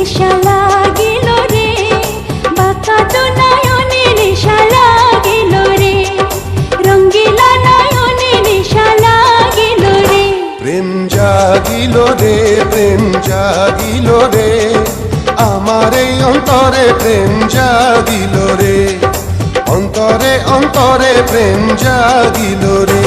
নেশা লাগিল রে, বাঁকা তো নয়নে নেশা লাগিল রে, রঙ্গিলা নয়নে নেশা লাগিল রে। প্রেম জাগিল রে, প্রেম জাগিল রে, আমার এই অন্তরে প্রেম জাগিল রে, অন্তরে অন্তরে প্রেম জাগিল রে।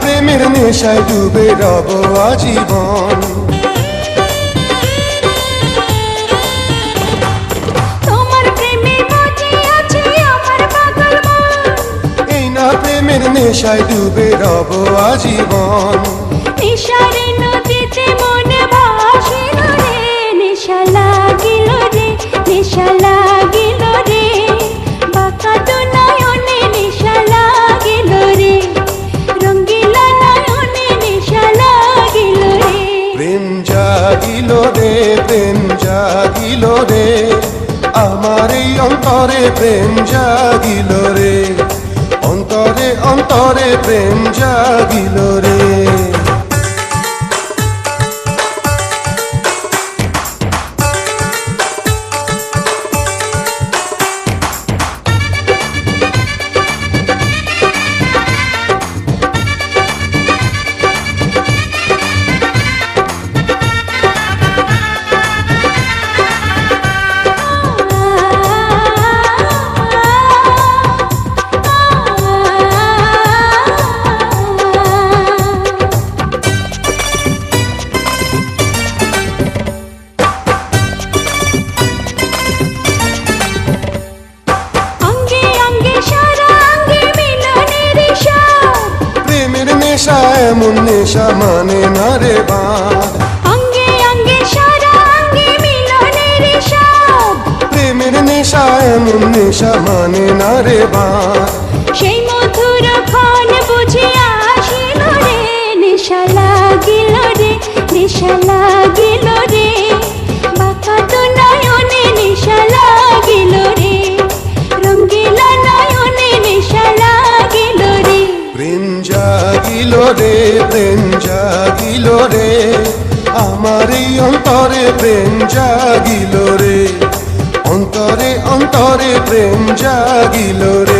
প্রেমের নেশায় ডুবে রব আজীবন, তোমার প্রেমে মজে আছে আমার পাগল মন। এই না প্রেমের নেশায় ডুবে রব আজীবন। নেশার নদীতে মনে ভাসিল রে, নেশা লাগিল রে, নেশা লাগিল রে, বাঁকা তো নয়নে নেশা লাগিল রে, রঙ্গিলা নয়নে নেশা লাগিল রে। প্রেম জাগিল রে, প্রেম জাগিল রে, আমার এই অন্তরে প্রেম জাগিল রে, অন্তরে অন্তরে প্রেম জাগিল রে। নেশা এমন নেশা মানে না রে বাঁধ, অঙ্গে অঙ্গে সারা অঙ্গে মিলনের স্বাদ। প্রেমের নেশা এমন নেশা মানে না রে বাঁধ, সেই মধুর ক্ষণ বুঝে আসিল রে, নেশা লাগিল রে, নেশা লাগিল রে, বাঁকা তো নয়নে নেশা লাগিল রে, রঙ্গিলা নয়নে নেশা লাগিল রে। প্রেম জাগিল রে, প্রেম জাগিল রে, আমার এই অন্তরে প্রেম জাগিল রে, অন্তরে অন্তরে প্রেম জাগিল রে।